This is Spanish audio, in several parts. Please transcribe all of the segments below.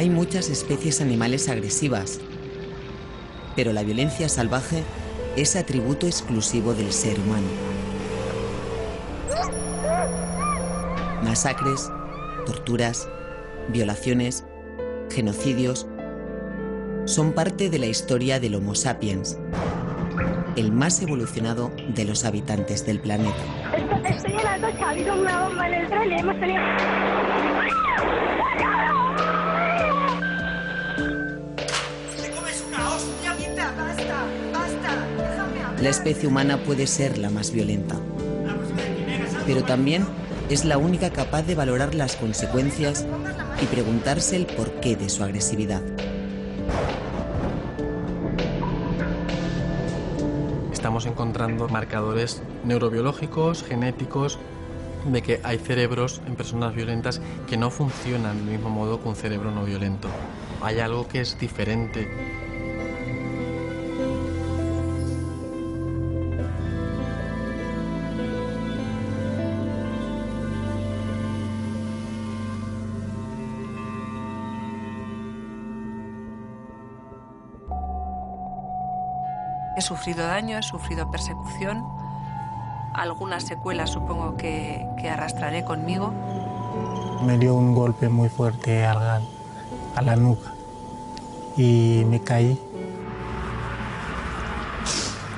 Hay muchas especies animales agresivas, pero la violencia salvaje es atributo exclusivo del ser humano. Masacres, torturas, violaciones, genocidios son parte de la historia del Homo sapiens, el más evolucionado de los habitantes del planeta. Estoy en la cocha, ha habido una bomba en el tren y hemos tenido... ¡Te comes una hostia, mierda! ¡Basta! ¡Basta! ¡Déjame hablar! La especie humana puede ser la más violenta, pero también es la única capaz de valorar las consecuencias y preguntarse el porqué de su agresividad. Estamos encontrando marcadores neurobiológicos, genéticos, de que hay cerebros en personas violentas que no funcionan del mismo modo que un cerebro no violento. Hay algo que es diferente. He sufrido daño, he sufrido persecución, algunas secuelas supongo que arrastraré conmigo. Me dio un golpe muy fuerte a la nuca y me caí.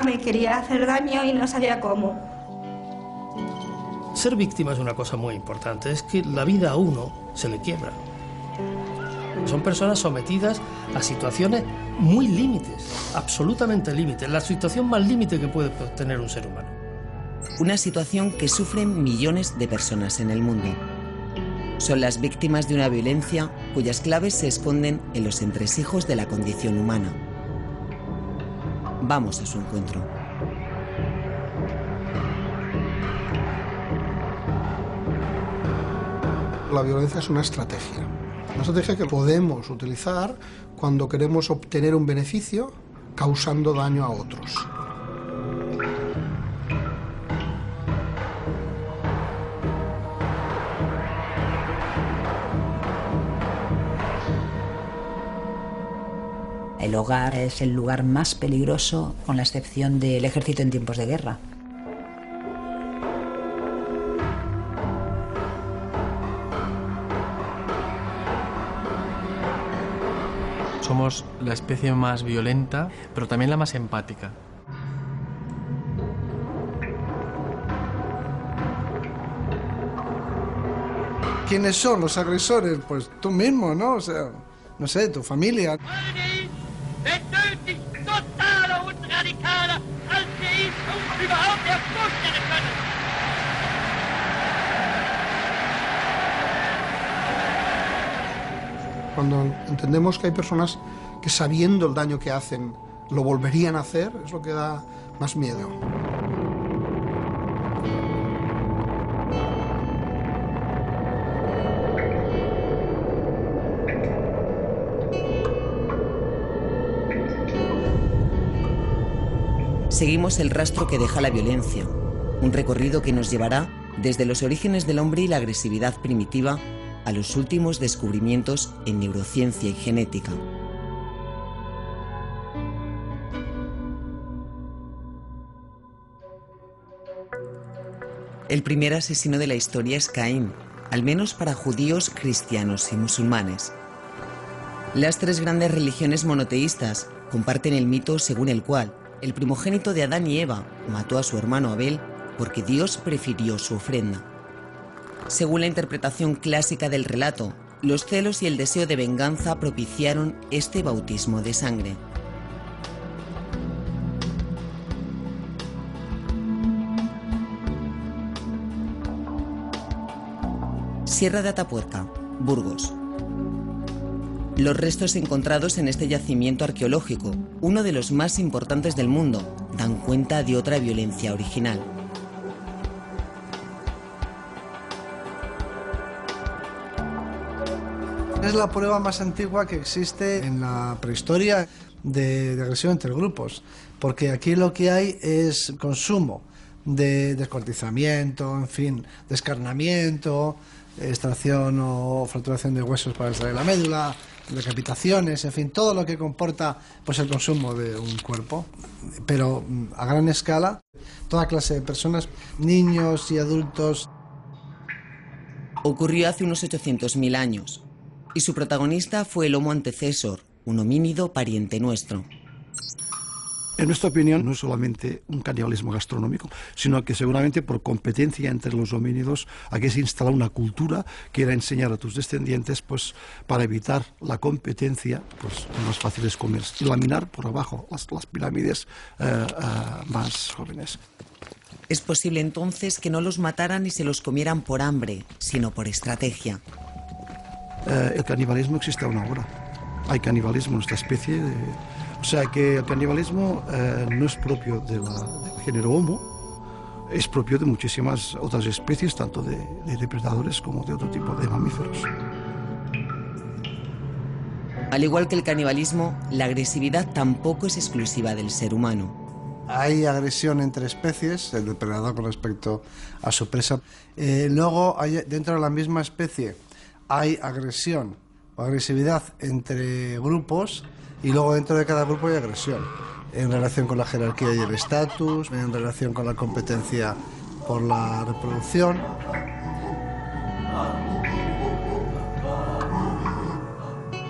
Me quería hacer daño y no sabía cómo. Ser víctima es una cosa muy importante, es que la vida a uno se le quiebra. Son personas sometidas a situaciones muy límites, absolutamente límites, la situación más límite que puede tener un ser humano. Una situación que sufren millones de personas en el mundo. Son las víctimas de una violencia cuyas claves se esconden en los entresijos de la condición humana. Vamos a su encuentro. La violencia es una estrategia que podemos utilizar cuando queremos obtener un beneficio causando daño a otros. El hogar es el lugar más peligroso, con la excepción del ejército en tiempos de guerra. Somos la especie más violenta, pero también la más empática. ¿Quiénes son los agresores? Pues tú mismo, ¿no? O sea, no sé, tu familia. Cuando entendemos que hay personas que sabiendo el daño que hacen lo volverían a hacer, es lo que da más miedo. Seguimos el rastro que deja la violencia, un recorrido que nos llevará desde los orígenes del hombre y la agresividad primitiva a los últimos descubrimientos en neurociencia y genética. El primer asesino de la historia es Caín, al menos para judíos, cristianos y musulmanes. Las tres grandes religiones monoteístas comparten el mito según el cual el primogénito de Adán y Eva mató a su hermano Abel porque Dios prefirió su ofrenda. Según la interpretación clásica del relato, los celos y el deseo de venganza propiciaron este bautismo de sangre. Sierra de Atapuerca, Burgos. Los restos encontrados en este yacimiento arqueológico, uno de los más importantes del mundo, dan cuenta de otra violencia original. Es la prueba más antigua que existe en la prehistoria de agresión entre grupos, porque aquí lo que hay es consumo de descuartizamiento, en fin, descarnamiento, extracción o fracturación de huesos para extraer la médula, decapitaciones, en fin, todo lo que comporta pues el consumo de un cuerpo, pero a gran escala, toda clase de personas, niños y adultos. Ocurrió hace unos 800.000 años y su protagonista fue el Homo antecesor, un homínido pariente nuestro. En nuestra opinión, no es solamente un canibalismo gastronómico, sino que seguramente por competencia entre los homínidos aquí se instala una cultura que era enseñar a tus descendientes, pues para evitar la competencia, pues más fácil es comer y laminar por abajo las pirámides más jóvenes. Es posible entonces que no los mataran y se los comieran por hambre, sino por estrategia. El canibalismo existe aún ahora. Hay canibalismo en nuestra especie. O sea que el canibalismo no es propio del género Homo, es propio de muchísimas otras especies, tanto de depredadores como de otro tipo de mamíferos. Al igual que el canibalismo, la agresividad tampoco es exclusiva del ser humano. Hay agresión entre especies, el depredador con respecto a su presa. Luego, dentro de la misma especie, hay agresión o agresividad entre grupos. Y luego dentro de cada grupo hay agresión, en relación con la jerarquía y el estatus, en relación con la competencia por la reproducción.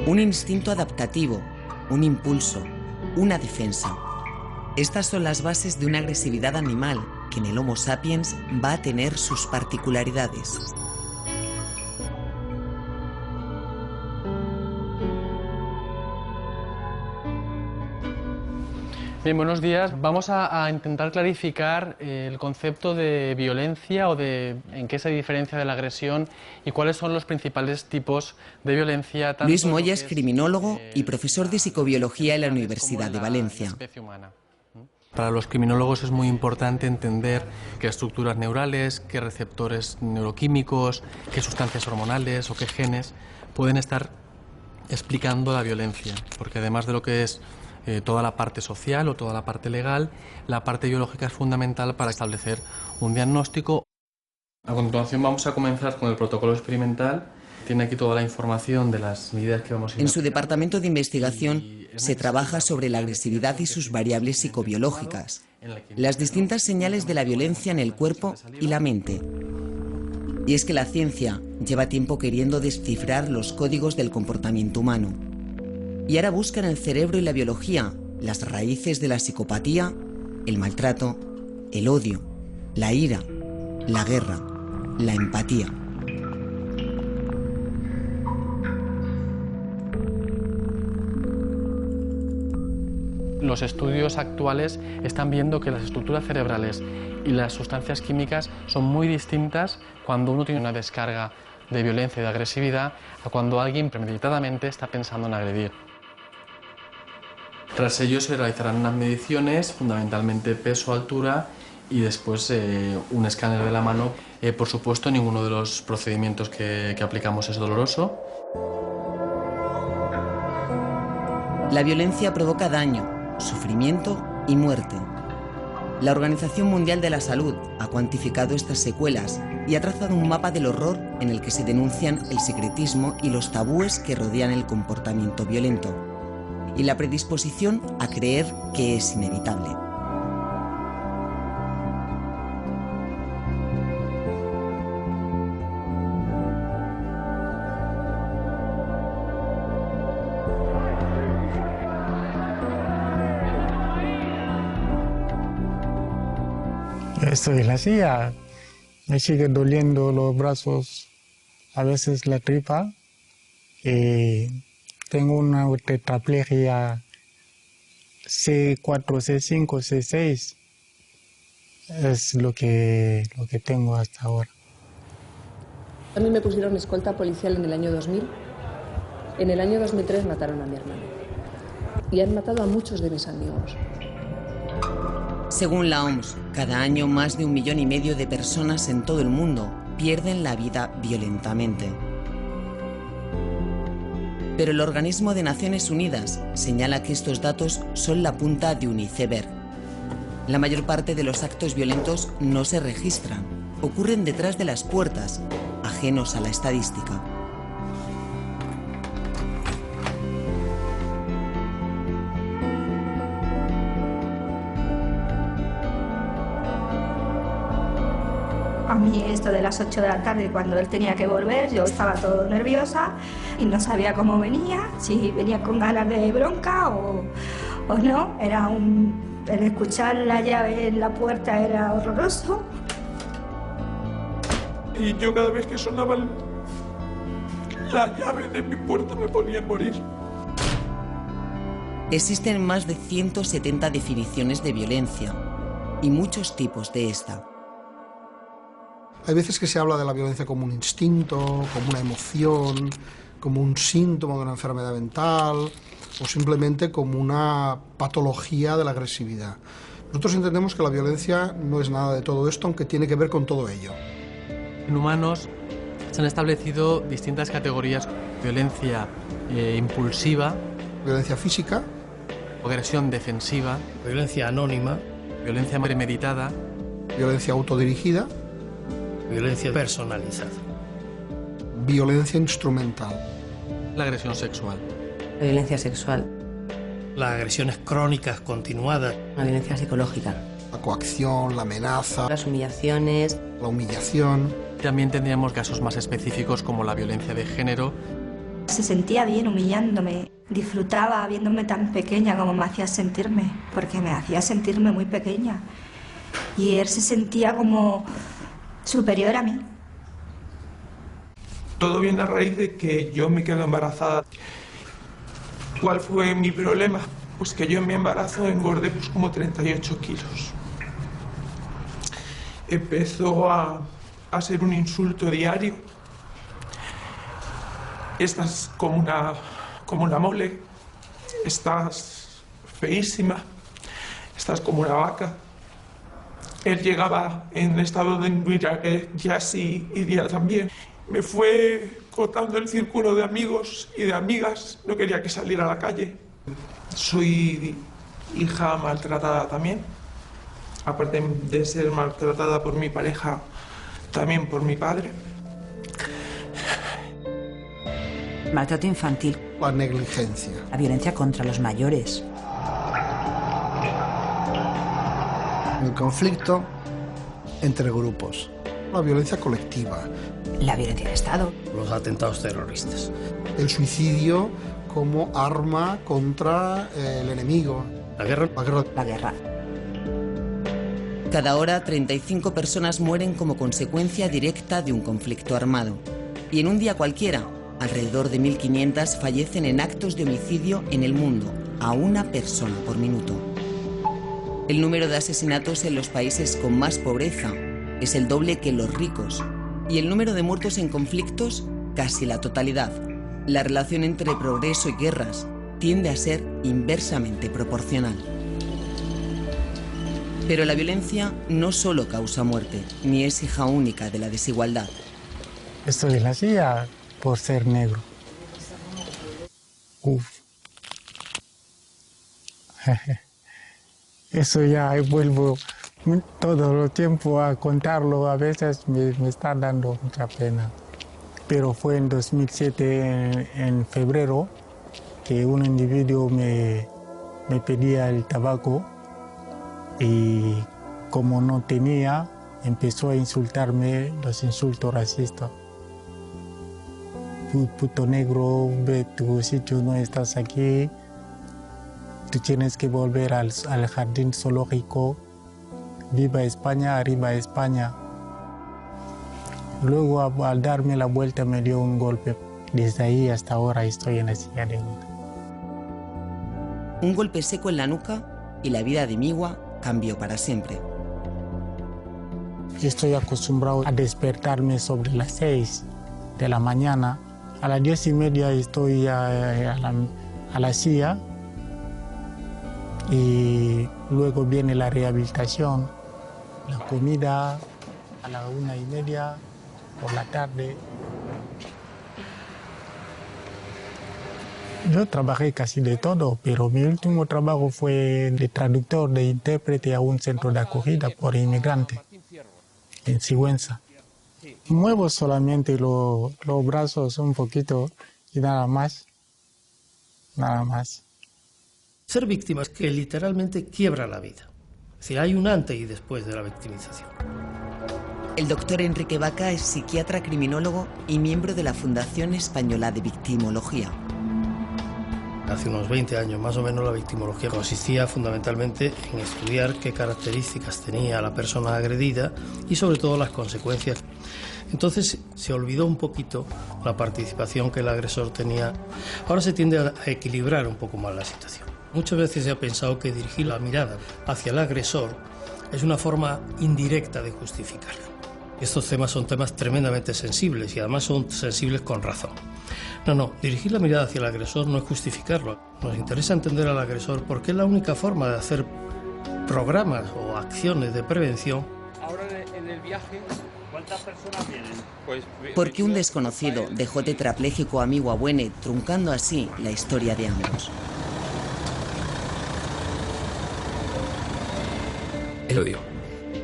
Un instinto adaptativo, un impulso, una defensa. Estas son las bases de una agresividad animal que en el Homo sapiens va a tener sus particularidades. Bien, buenos días. Vamos a intentar clarificar el concepto de violencia o de en qué se diferencia de la agresión y cuáles son los principales tipos de violencia. Luis Moya es criminólogo y profesor de psicobiología en la Universidad de Valencia. Para los criminólogos es muy importante entender qué estructuras neurales, qué receptores neuroquímicos, qué sustancias hormonales o qué genes pueden estar explicando la violencia, porque además de lo que es toda la parte social o toda la parte legal, la parte biológica es fundamental para establecer un diagnóstico. A continuación vamos a comenzar con el protocolo experimental. Tiene aquí toda la información de las medidas que vamos a ir. En su departamento de investigación se trabaja sobre la agresividad y sus variables psicobiológicas, las distintas señales de la violencia en el cuerpo y la mente. Y es que la ciencia lleva tiempo queriendo descifrar los códigos del comportamiento humano. Y ahora busca en el cerebro y la biología las raíces de la psicopatía, el maltrato, el odio, la ira, la guerra, la empatía. Los estudios actuales están viendo que las estructuras cerebrales y las sustancias químicas son muy distintas cuando uno tiene una descarga de violencia y de agresividad a cuando alguien premeditadamente está pensando en agredir. Tras ello se realizarán unas mediciones, fundamentalmente peso, altura y después un escáner de la mano. Por supuesto, ninguno de los procedimientos que aplicamos es doloroso. La violencia provoca daño, sufrimiento y muerte. La Organización Mundial de la Salud ha cuantificado estas secuelas y ha trazado un mapa del horror en el que se denuncian el secretismo y los tabúes que rodean el comportamiento violento y la predisposición a creer que es inevitable. Estoy en la silla, me sigue doliendo los brazos, a veces la tripa, y tengo una tetraplegia C4, C5, C6. Es lo que tengo hasta ahora. A mí me pusieron escolta policial en el año 2000. En el año 2003 mataron a mi hermano. Y han matado a muchos de mis amigos. Según la OMS, cada año más de 1,5 millones de personas en todo el mundo pierden la vida violentamente. Pero el Organismo de Naciones Unidas señala que estos datos son la punta de un iceberg. La mayor parte de los actos violentos no se registran, ocurren detrás de las puertas, ajenos a la estadística. A mí esto de las 8 de la tarde, cuando él tenía que volver, yo estaba todo nerviosa y no sabía cómo venía, si venía con ganas de bronca o no. El escuchar la llave en la puerta era horroroso. Y yo cada vez que sonaba la llave de mi puerta me ponía a morir. Existen más de 170 definiciones de violencia y muchos tipos de esta. Hay veces que se habla de la violencia como un instinto, como una emoción, como un síntoma de una enfermedad mental o simplemente como una patología de la agresividad. Nosotros entendemos que la violencia no es nada de todo esto, aunque tiene que ver con todo ello. En humanos se han establecido distintas categorías: violencia impulsiva, violencia física, agresión defensiva, violencia anónima, violencia premeditada, violencia autodirigida, violencia personalizada, violencia instrumental, la agresión sexual, la violencia sexual, las agresiones crónicas continuadas, la violencia psicológica, la coacción, la amenaza, las humillaciones, la humillación. También tendríamos casos más específicos como la violencia de género. Se sentía bien humillándome, disfrutaba viéndome tan pequeña como me hacía sentirme, porque me hacía sentirme muy pequeña. Y él se sentía como superior a mí. Todo viene a raíz de que yo me quedo embarazada. ¿Cuál fue mi problema? Pues que yo en mi embarazo engordé pues como 38 kilos. Empezó a ser un insulto diario. Estás como una mole, estás feísima, estás como una vaca. Él llegaba en estado de ya sí iría también. Me fue cortando el círculo de amigos y de amigas, no quería que saliera a la calle. Soy hija maltratada también, aparte de ser maltratada por mi pareja, también por mi padre. Maltrato infantil. La negligencia. La violencia contra los mayores. El conflicto entre grupos. La violencia colectiva. La violencia de Estado. Los atentados terroristas. El suicidio como arma contra el enemigo. La guerra. La guerra. Cada hora, 35 personas mueren como consecuencia directa de un conflicto armado. Y en un día cualquiera, alrededor de 1.500 fallecen en actos de homicidio en el mundo, a una persona por minuto. El número de asesinatos en los países con más pobreza es el doble que en los ricos. Y el número de muertos en conflictos, casi la totalidad. La relación entre progreso y guerras tiende a ser inversamente proporcional. Pero la violencia no solo causa muerte, ni es hija única de la desigualdad. Estoy en la silla por ser negro. Uf. Eso ya vuelvo todo el tiempo a contarlo, a veces me está dando mucha pena. Pero fue en 2007, en febrero, que un individuo me pedía el tabaco y como no tenía, empezó a insultarme los insultos racistas. Puto negro, ve tu sitio, no estás aquí, tú tienes que volver al jardín zoológico, viva España, arriba España. Luego al darme la vuelta me dio un golpe. Desde ahí hasta ahora estoy en la silla de ruedas. Un golpe seco en la nuca y la vida de Migua cambió para siempre. Estoy acostumbrado a despertarme sobre las 6 de la mañana. A las 10:30 estoy a la silla y luego viene la rehabilitación, la comida a las 1:30 por la tarde. Yo trabajé casi de todo, pero mi último trabajo fue de traductor, de intérprete a un centro de acogida por inmigrantes en Sigüenza. Muevo solamente los brazos un poquito y nada más. Nada más. Ser víctima es que literalmente quiebra la vida. Es decir, hay un antes y después de la victimización. El doctor Enrique Vaca es psiquiatra criminólogo y miembro de la Fundación Española de Victimología. Hace unos 20 años más o menos la victimología consistía fundamentalmente en estudiar qué características tenía la persona agredida y sobre todo las consecuencias. Entonces se olvidó un poquito la participación que el agresor tenía. Ahora se tiende a equilibrar un poco más la situación. Muchas veces se ha pensado que dirigir la mirada hacia el agresor es una forma indirecta de justificarlo. Estos temas son temas tremendamente sensibles y además son sensibles con razón. No, dirigir la mirada hacia el agresor no es justificarlo. Nos interesa entender al agresor porque es la única forma de hacer programas o acciones de prevención. Ahora en el viaje, ¿cuántas personas vienen? Pues, Porque un desconocido dejó tetrapléjico a amigo Abuene, truncando así la historia de ambos. El odio.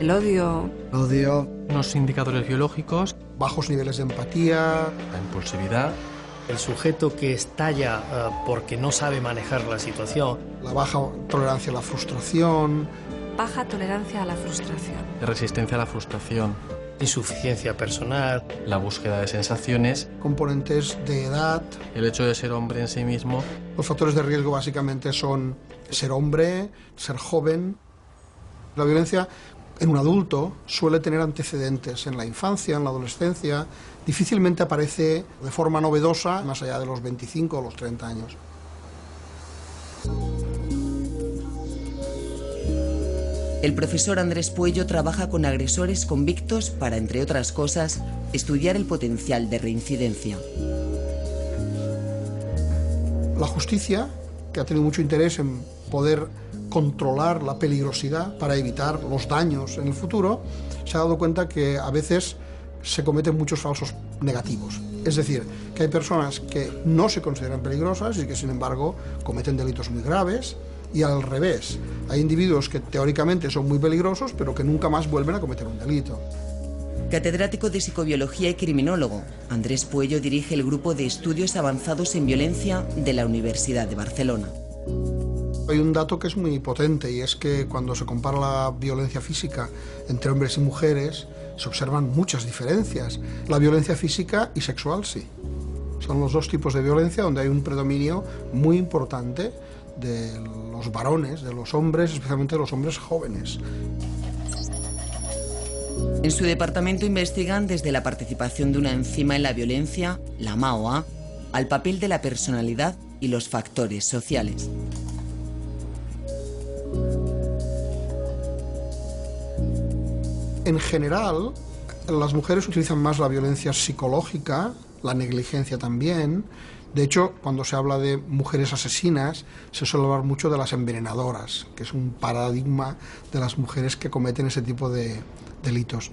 El odio. Odio. Unos indicadores biológicos. Bajos niveles de empatía. La impulsividad. El sujeto que estalla porque no sabe manejar la situación. La baja tolerancia a la frustración. Baja tolerancia a la frustración. Resistencia a la frustración. Insuficiencia personal. La búsqueda de sensaciones. Componentes de edad. El hecho de ser hombre en sí mismo. Los factores de riesgo básicamente son ser hombre, ser joven. La violencia en un adulto suele tener antecedentes en la infancia, en la adolescencia. Difícilmente aparece de forma novedosa más allá de los 25 o los 30 años. El profesor Andrés Puello trabaja con agresores convictos para, entre otras cosas, estudiar el potencial de reincidencia. La justicia, que ha tenido mucho interés en poder controlar la peligrosidad para evitar los daños en el futuro, se ha dado cuenta que a veces se cometen muchos falsos negativos. Es decir, que hay personas que no se consideran peligrosas y que sin embargo cometen delitos muy graves, y al revés, hay individuos que teóricamente son muy peligrosos pero que nunca más vuelven a cometer un delito. Catedrático de Psicobiología y criminólogo, Andrés Puello dirige el grupo de estudios avanzados en violencia de la Universidad de Barcelona. Hay un dato que es muy potente y es que cuando se compara la violencia física entre hombres y mujeres se observan muchas diferencias. La violencia física y sexual sí. Son los dos tipos de violencia donde hay un predominio muy importante de los varones, de los hombres, especialmente de los hombres jóvenes. En su departamento investigan desde la participación de una enzima en la violencia, la MAOA, al papel de la personalidad y los factores sociales. En general, las mujeres utilizan más la violencia psicológica, la negligencia también. De hecho, cuando se habla de mujeres asesinas, se suele hablar mucho de las envenenadoras, que es un paradigma de las mujeres que cometen ese tipo de delitos.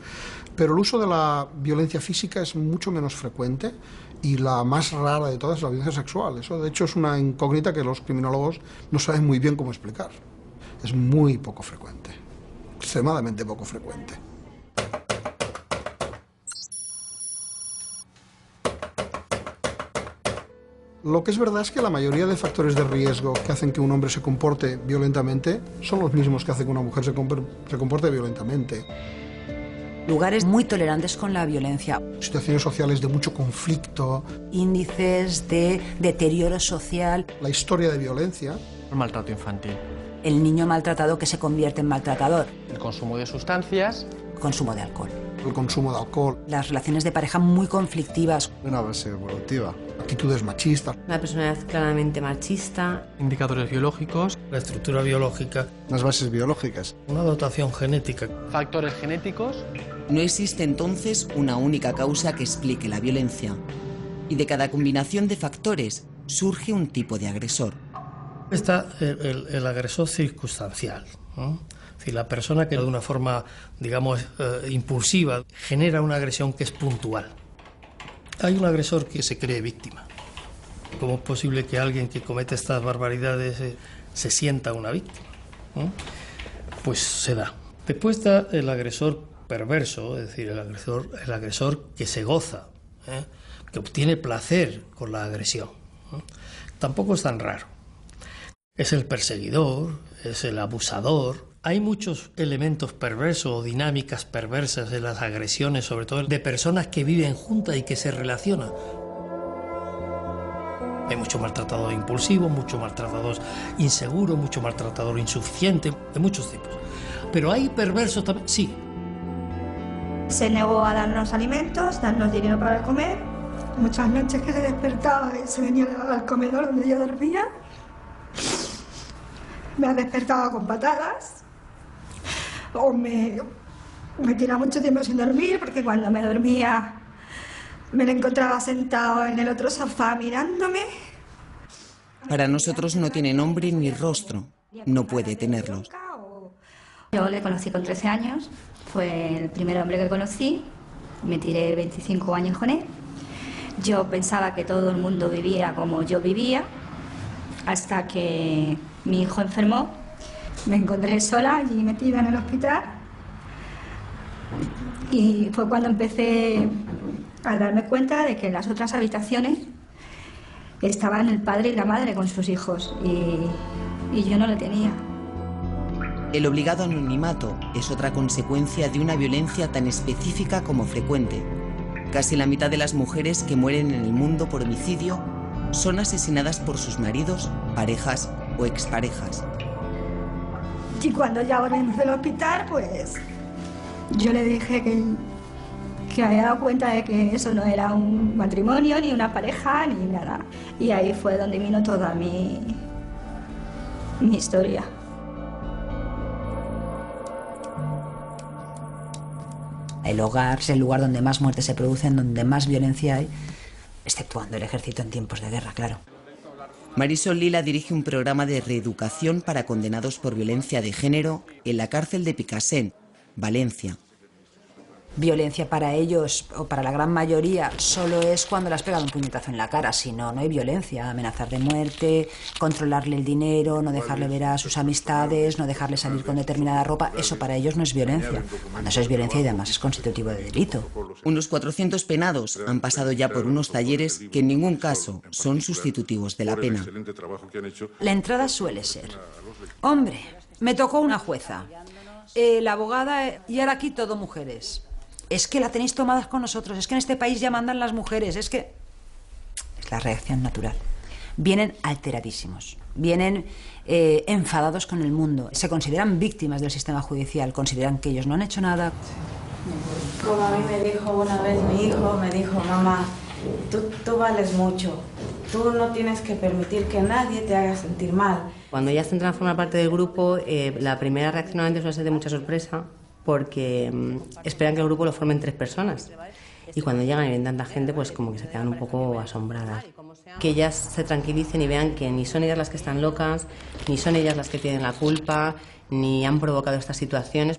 Pero el uso de la violencia física es mucho menos frecuente y la más rara de todas es la violencia sexual. Eso, de hecho, es una incógnita que los criminólogos no saben muy bien cómo explicar. Es muy poco frecuente, extremadamente poco frecuente. Lo que es verdad es que la mayoría de factores de riesgo que hacen que un hombre se comporte violentamente son los mismos que hacen que una mujer se comporte violentamente. Lugares muy tolerantes con la violencia. Situaciones sociales de mucho conflicto. Índices de deterioro social. La historia de violencia. El maltrato infantil. El niño maltratado que se convierte en maltratador. El consumo de sustancias. Consumo de alcohol. El consumo de alcohol. Las relaciones de pareja muy conflictivas. Una base evolutiva. Actitudes machistas. Una personalidad claramente machista. Indicadores biológicos. La estructura biológica. Las bases biológicas. Una dotación genética. Factores genéticos. No existe entonces una única causa que explique la violencia. Y de cada combinación de factores surge un tipo de agresor. Está el agresor circunstancial, ¿no? Es decir, la persona que de una forma, digamos, impulsiva genera una agresión que es puntual. Hay un agresor que se cree víctima. ¿Cómo es posible que alguien que comete estas barbaridades se sienta una víctima? ¿No? Pues se da. Después está el agresor perverso, es decir, el agresor que se goza, que obtiene placer con la agresión, ¿no? Tampoco es tan raro. Es el perseguidor, es el abusador. Hay muchos elementos perversos o dinámicas perversas en las agresiones, sobre todo de personas que viven juntas y que se relacionan. Hay muchos maltratados impulsivos, muchos maltratados inseguros, muchos maltratados insuficientes, de muchos tipos. Pero hay perversos también, sí. Se negó a darnos alimentos, darnos dinero para comer. Muchas noches que se despertaba y se venía al comedor donde yo dormía. Me ha despertado con patadas. O me tiraba mucho tiempo sin dormir, porque cuando me dormía me lo encontraba sentado en el otro sofá mirándome. Para nosotros no tiene nombre ni rostro, no puede tenerlos. Yo le conocí con 13 años, fue el primer hombre que conocí, me tiré 25 años con él. Yo pensaba que todo el mundo vivía como yo vivía, hasta que mi hijo enfermó. Me encontré sola allí metida en el hospital y fue cuando empecé a darme cuenta de que en las otras habitaciones estaban el padre y la madre con sus hijos y yo no lo tenía. El obligado anonimato es otra consecuencia de una violencia tan específica como frecuente. Casi la mitad de las mujeres que mueren en el mundo por homicidio son asesinadas por sus maridos, parejas o exparejas. Y cuando ya volvimos del hospital, pues yo le dije que había dado cuenta de que eso no era un matrimonio, ni una pareja, ni nada. Y ahí fue donde vino toda mi historia. El hogar es el lugar donde más muertes se producen, donde más violencia hay, exceptuando el ejército en tiempos de guerra, claro. Marisol Lila dirige un programa de reeducación para condenados por violencia de género en la cárcel de Picassent, Valencia. Violencia para ellos, o para la gran mayoría, solo es cuando le has pegado un puñetazo en la cara. Si no, no hay violencia. Amenazar de muerte, controlarle el dinero, no dejarle ver a sus amistades, no dejarle salir con determinada ropa, eso para ellos no es violencia. Cuando eso es violencia y además es constitutivo de delito. Unos 400 penados han pasado ya por unos talleres que en ningún caso son sustitutivos de la pena. La entrada suele ser: hombre, me tocó una jueza, la abogada y ahora aquí todo mujeres. Es que la tenéis tomadas con nosotros, es que en este país ya mandan las mujeres, es que... Es la reacción natural. Vienen alteradísimos, vienen enfadados con el mundo, se consideran víctimas del sistema judicial, consideran que ellos no han hecho nada. Como a mí me dijo una vez mi hijo, me dijo: mamá, tú vales mucho, tú no tienes que permitir que nadie te haga sentir mal. Cuando ellas entran a formar parte del grupo, la primera reacción a veces suele ser de mucha sorpresa, porque esperan que el grupo lo formen 3 personas. Y cuando llegan y ven tanta gente, pues como que se quedan un poco asombradas. Que ellas se tranquilicen y vean que ni son ellas las que están locas, ni son ellas las que tienen la culpa, ni han provocado estas situaciones.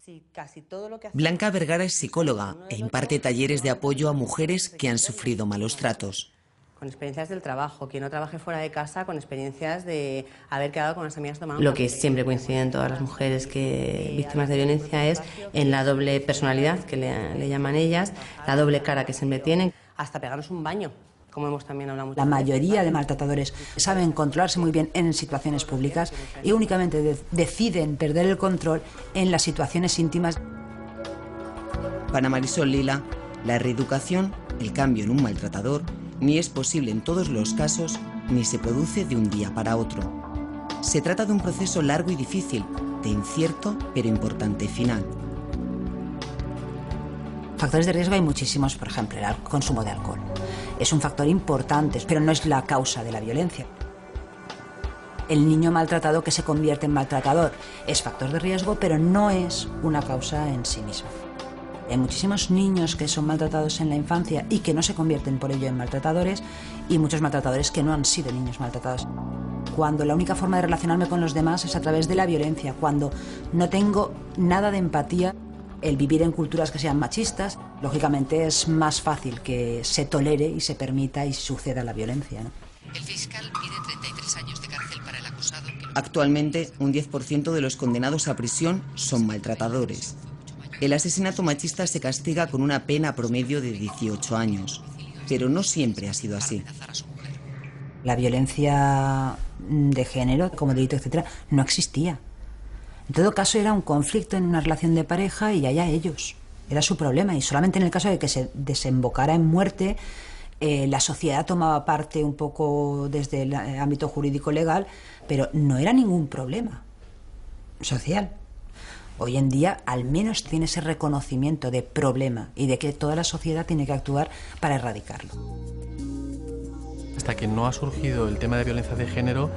Blanca Vergara es psicóloga e imparte talleres de apoyo a mujeres que han sufrido malos tratos. Con experiencias del trabajo, quien no trabaje fuera de casa, con experiencias de haber quedado con las amigas tomando. Lo que siempre coincide en todas las mujeres víctimas de violencia es en la doble personalidad, que le llaman ellas, la doble cara que siempre tienen, hasta pegarnos un baño, como hemos también hablado mucho. La mayoría de maltratadores saben controlarse muy bien en situaciones públicas y únicamente deciden perder el control en las situaciones íntimas. Para Marisol Lila, la reeducación, el cambio en un maltratador, ni es posible en todos los casos, ni se produce de un día para otro. Se trata de un proceso largo y difícil, de incierto pero importante final. Factores de riesgo hay muchísimos, por ejemplo, el consumo de alcohol. Es un factor importante, pero no es la causa de la violencia. El niño maltratado que se convierte en maltratador es factor de riesgo, pero no es una causa en sí misma. Hay muchísimos niños que son maltratados en la infancia y que no se convierten por ello en maltratadores, y muchos maltratadores que no han sido niños maltratados. Cuando la única forma de relacionarme con los demás es a través de la violencia, cuando no tengo nada de empatía, el vivir en culturas que sean machistas, lógicamente es más fácil que se tolere y se permita y suceda la violencia, ¿no? El fiscal pide 33 años de cárcel para el acusado. Actualmente, un 10% de los condenados a prisión son maltratadores. El asesinato machista se castiga con una pena promedio de 18 años, pero no siempre ha sido así. La violencia de género, como delito, etcétera, no existía. En todo caso era un conflicto en una relación de pareja y allá ellos. Era su problema y solamente en el caso de que se desembocara en muerte, la sociedad tomaba parte un poco desde el ámbito jurídico legal, pero no era ningún problema social. Hoy en día al menos tiene ese reconocimiento de problema y de que toda la sociedad tiene que actuar para erradicarlo. Hasta que no ha surgido el tema de violencia de género,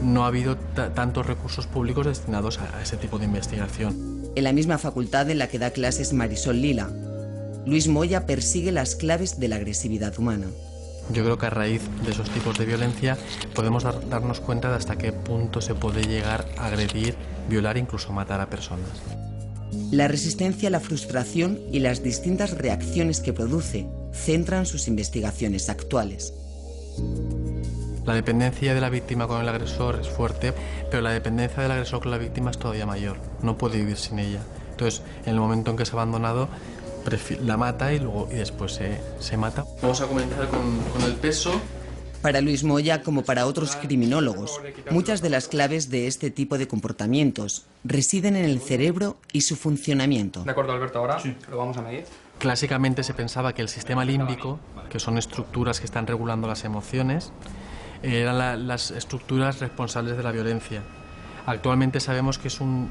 no ha habido tantos recursos públicos destinados a ese tipo de investigación. En la misma facultad en la que da clases Marisol Lila, Luis Moya persigue las claves de la agresividad humana. Yo creo que a raíz de esos tipos de violencia podemos darnos cuenta de hasta qué punto se puede llegar a agredir, violar e incluso matar a personas. La resistencia, la frustración y las distintas reacciones que produce centran sus investigaciones actuales. La dependencia de la víctima con el agresor es fuerte, pero la dependencia del agresor con la víctima es todavía mayor. No puede vivir sin ella. Entonces, en el momento en que es abandonado, la mata y después se mata. Vamos a comenzar con el peso. Para Luis Moya, como para otros criminólogos, muchas de las claves de este tipo de comportamientos residen en el cerebro y su funcionamiento. De acuerdo, Alberto, ahora lo vamos a medir. Clásicamente se pensaba que el sistema límbico, que son estructuras que están regulando las emociones, eran las estructuras responsables de la violencia. Actualmente sabemos que es un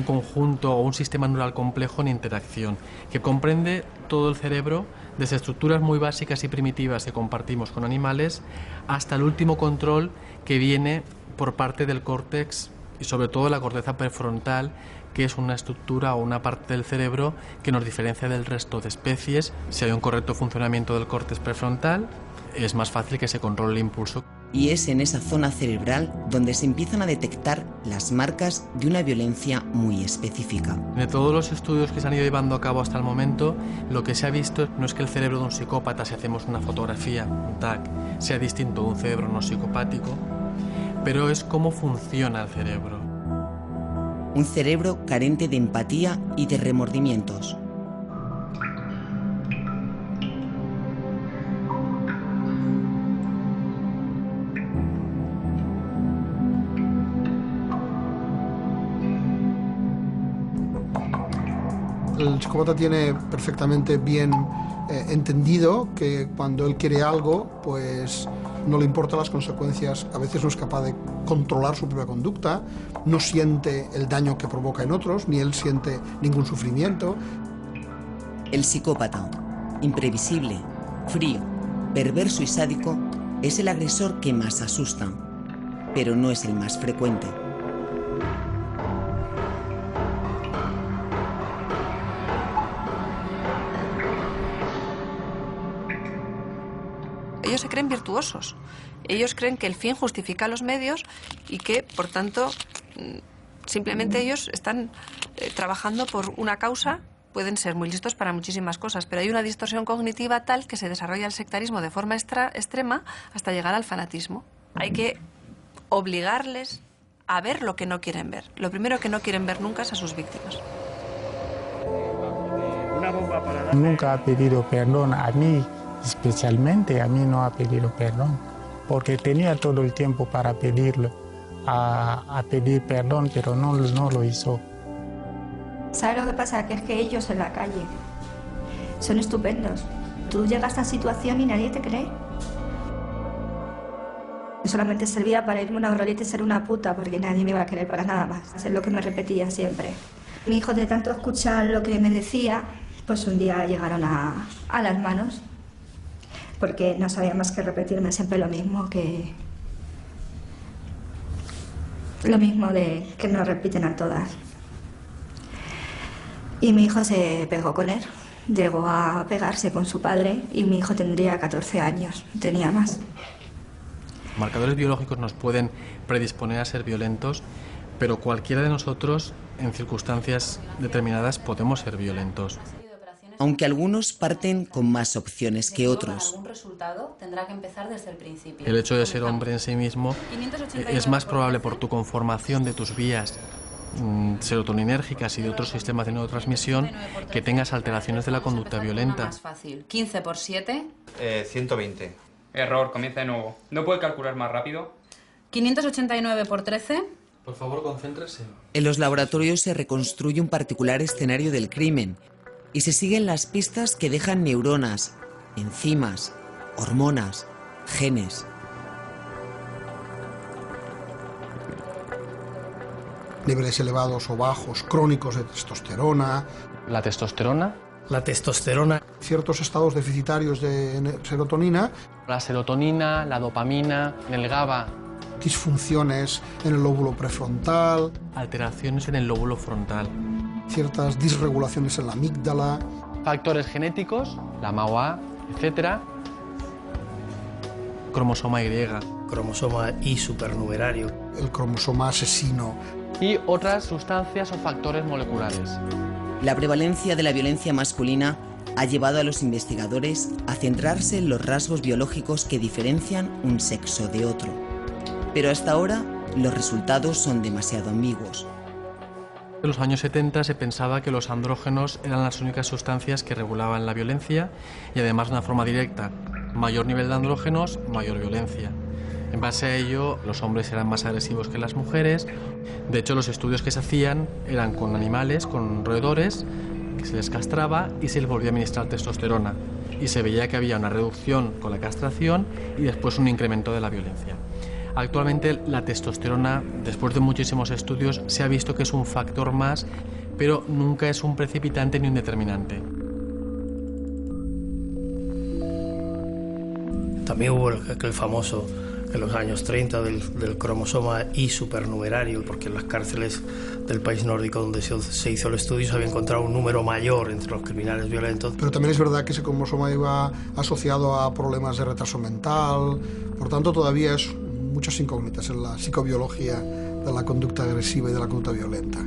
conjunto o un sistema neural complejo en interacción, que comprende todo el cerebro, desde estructuras muy básicas y primitivas que compartimos con animales, hasta el último control que viene por parte del córtex y sobre todo la corteza prefrontal, que es una estructura o una parte del cerebro que nos diferencia del resto de especies. Si hay un correcto funcionamiento del córtex prefrontal, es más fácil que se controle el impulso. Y es en esa zona cerebral donde se empiezan a detectar las marcas de una violencia muy específica. De todos los estudios que se han ido llevando a cabo hasta el momento, lo que se ha visto no es que el cerebro de un psicópata, si hacemos una fotografía, un tag, sea distinto de un cerebro no psicopático, pero es cómo funciona el cerebro. Un cerebro carente de empatía y de remordimientos. El psicópata tiene perfectamente bien entendido que cuando él quiere algo, pues no le importan las consecuencias. A veces no es capaz de controlar su propia conducta, no siente el daño que provoca en otros, ni él siente ningún sufrimiento. El psicópata, imprevisible, frío, perverso y sádico, es el agresor que más asusta, pero no es el más frecuente. Ellos se creen virtuosos. Ellos creen que el fin justifica los medios y que, por tanto, simplemente ellos están trabajando por una causa. Pueden ser muy listos para muchísimas cosas, pero hay una distorsión cognitiva tal que se desarrolla el sectarismo de forma extrema hasta llegar al fanatismo. Hay que obligarles a ver lo que no quieren ver. Lo primero que no quieren ver nunca es a sus víctimas. Nunca ha pedido perdón a mí. Especialmente a mí no ha pedido perdón, porque tenía todo el tiempo para pedirlo, a pedir perdón, pero no lo hizo. ¿Sabes lo que pasa? Que es que ellos en la calle son estupendos. Tú llegas a esta situación y nadie te cree. Yo solamente servía para irme a una roleta y ser una puta, porque nadie me iba a querer para nada más. Es lo que me repetía siempre. Mi hijo, de tanto escuchar lo que me decía, pues un día llegaron a las manos. Porque no sabía más que repetirme siempre lo mismo de que nos repiten a todas. Y mi hijo se pegó con él, llegó a pegarse con su padre y mi hijo tendría 14 años, tenía más. Marcadores biológicos nos pueden predisponer a ser violentos, pero cualquiera de nosotros, en circunstancias determinadas, podemos ser violentos. Aunque algunos parten con más opciones que otros. Algún resultado tendrá que empezar desde el principio. El hecho de ser hombre en sí mismo es más probable por tu conformación de tus vías serotoninérgicas y de otros sistemas de neurotransmisión que tengas alteraciones de la conducta violenta. Más fácil. 15 por 7. 120. Error, comienza de nuevo. ¿No puede calcular más rápido? 589 por 13. Por favor, concéntrese. En los laboratorios se reconstruye un particular escenario del crimen y se siguen las pistas que dejan neuronas, enzimas, hormonas, genes. Niveles elevados o bajos, crónicos de testosterona. ¿La testosterona? La testosterona. Ciertos estados deficitarios de serotonina. La serotonina, la dopamina, el GABA. Disfunciones en el lóbulo prefrontal. Alteraciones en el lóbulo frontal. Ciertas disregulaciones en la amígdala. Factores genéticos, la MAOA, etc. Cromosoma Y. Cromosoma Y supernumerario. El cromosoma asesino. Y otras sustancias o factores moleculares. La prevalencia de la violencia masculina ha llevado a los investigadores a centrarse en los rasgos biológicos que diferencian un sexo de otro. Pero hasta ahora los resultados son demasiado ambiguos. En los años 70 se pensaba que los andrógenos eran las únicas sustancias que regulaban la violencia y además de una forma directa. Mayor nivel de andrógenos, mayor violencia. En base a ello, los hombres eran más agresivos que las mujeres. De hecho, los estudios que se hacían eran con animales, con roedores, que se les castraba y se les volvía a administrar testosterona. Y se veía que había una reducción con la castración y después un incremento de la violencia. Actualmente la testosterona, después de muchísimos estudios, se ha visto que es un factor más, pero nunca es un precipitante ni un determinante. También hubo aquel famoso, en los años 30, del cromosoma Y supernumerario, porque en las cárceles del país nórdico donde se hizo el estudio se había encontrado un número mayor entre los criminales violentos. Pero también es verdad que ese cromosoma iba asociado a problemas de retraso mental, por tanto todavía es muchas incógnitas en la psicobiología de la conducta agresiva y de la conducta violenta.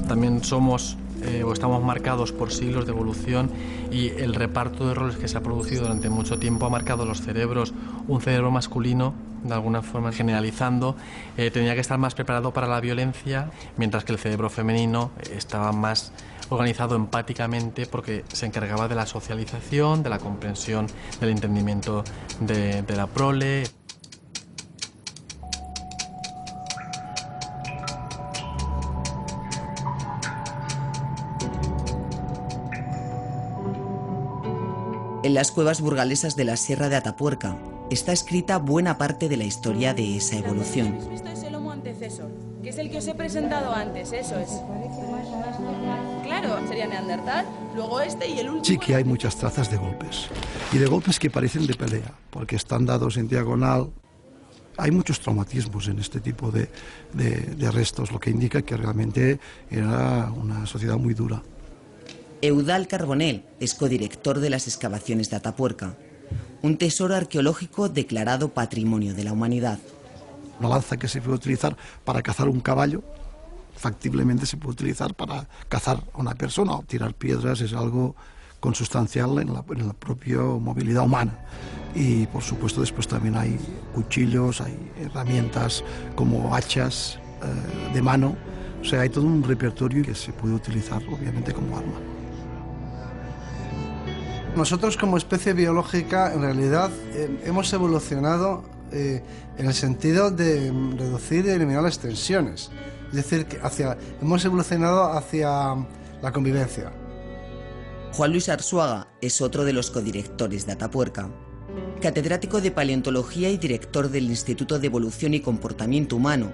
También somos o estamos marcados por siglos de evolución y el reparto de roles que se ha producido durante mucho tiempo ha marcado los cerebros. Un cerebro masculino, de alguna forma generalizando, tenía que estar más preparado para la violencia, mientras que el cerebro femenino estaba más organizado empáticamente porque se encargaba de la socialización, de la comprensión, del entendimiento de la prole. En las cuevas burgalesas de la Sierra de Atapuerca está escrita buena parte de la historia de esa evolución. Esto es el Homo antecesor, que es el que os he presentado antes, eso es. Claro, sería Neandertal, luego este y el último... Sí que hay muchas trazas de golpes, y de golpes que parecen de pelea, porque están dados en diagonal. Hay muchos traumatismos en este tipo de restos, lo que indica que realmente era una sociedad muy dura. Eudal Carbonell es codirector de las excavaciones de Atapuerca, un tesoro arqueológico declarado Patrimonio de la Humanidad. Una lanza que se puede utilizar para cazar un caballo, factiblemente se puede utilizar para cazar a una persona, o tirar piedras es algo consustancial en la propia movilidad humana. Y por supuesto después también hay cuchillos, hay herramientas como hachas de mano, o sea, hay todo un repertorio que se puede utilizar obviamente como arma. Nosotros como especie biológica en realidad hemos evolucionado en el sentido de reducir y eliminar las tensiones. Es decir, que hemos evolucionado hacia la convivencia. Juan Luis Arzuaga es otro de los codirectores de Atapuerca. Catedrático de Paleontología y director del Instituto de Evolución y Comportamiento Humano,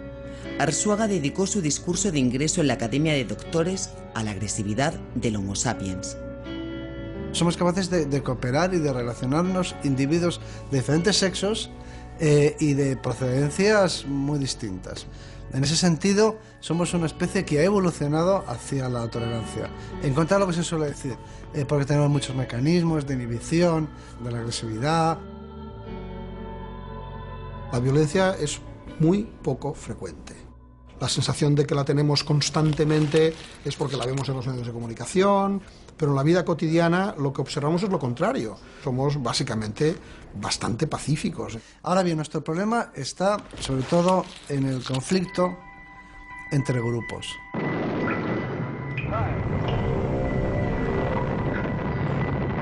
Arzuaga dedicó su discurso de ingreso en la Academia de Doctores a la agresividad del Homo sapiens. Somos capaces de cooperar y de relacionarnos individuos de diferentes sexos y de procedencias muy distintas. En ese sentido, somos una especie que ha evolucionado hacia la tolerancia. En contra de lo que se suele decir, porque tenemos muchos mecanismos de inhibición, de la agresividad. La violencia es muy poco frecuente. La sensación de que la tenemos constantemente es porque la vemos en los medios de comunicación, pero en la vida cotidiana lo que observamos es lo contrario. Somos básicamente bastante pacíficos. Ahora bien, nuestro problema está sobre todo en el conflicto entre grupos.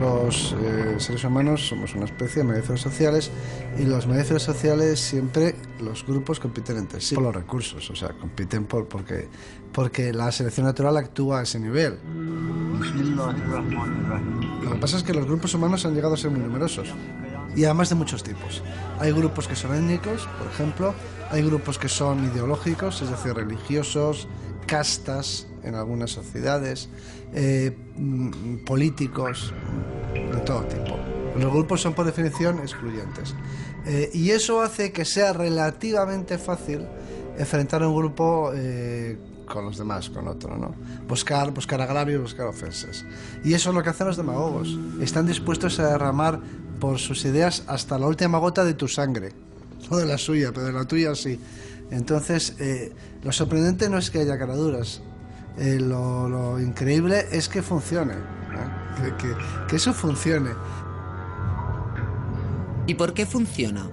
Los seres humanos somos una especie de mamíferos sociales y los mamíferos sociales siempre, los grupos compiten entre sí por los recursos, o sea, compiten porque la selección natural actúa a ese nivel. Lo que pasa es que los grupos humanos han llegado a ser muy numerosos y además de muchos tipos. Hay grupos que son étnicos, por ejemplo, hay grupos que son ideológicos, es decir, religiosos, castas en algunas sociedades, políticos, de todo tipo. Los grupos son por definición excluyentes. Y eso hace que sea relativamente fácil enfrentar a un grupo con los demás, con otro, ¿no? Buscar agravios, buscar ofensas. Y eso es lo que hacen los demagogos. Están dispuestos a derramar por sus ideas hasta la última gota de tu sangre. No de la suya, pero de la tuya sí. Entonces, lo sorprendente no es que haya caraduras. Lo increíble es que funcione, ¿eh? Que eso funcione. ¿Y por qué funciona?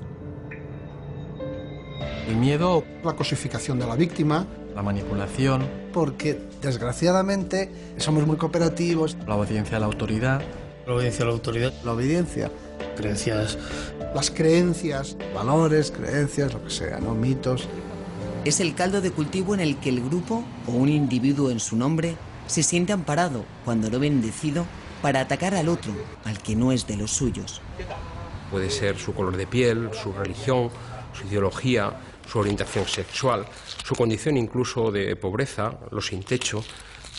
El miedo, la cosificación de la víctima, la manipulación, porque desgraciadamente somos muy cooperativos. La obediencia a la autoridad. La obediencia a la autoridad. La obediencia. Creencias. Las creencias. Valores, creencias, lo que sea, ¿no? Mitos. Es el caldo de cultivo en el que el grupo, o un individuo en su nombre, se siente amparado cuando lo bendecido para atacar al otro, al que no es de los suyos. Puede ser su color de piel, su religión, su ideología, su orientación sexual, su condición incluso de pobreza, los sin techo.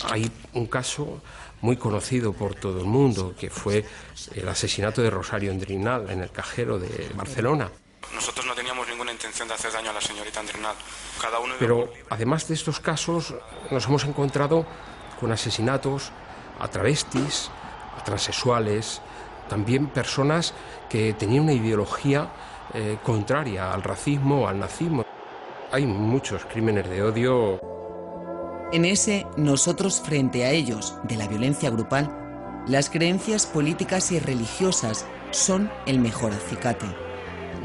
Hay un caso muy conocido por todo el mundo, que fue el asesinato de Rosario Endrinal en el cajero de Barcelona. Nosotros no teníamos ninguna intención de hacer daño a la señorita Endrinal. Cada uno... Pero además de estos casos, nos hemos encontrado con asesinatos a travestis, a transexuales, también personas que tenían una ideología contraria al racismo, al nazismo. Hay muchos crímenes de odio. En ese nosotros frente a ellos de la violencia grupal, las creencias políticas y religiosas son el mejor acicate.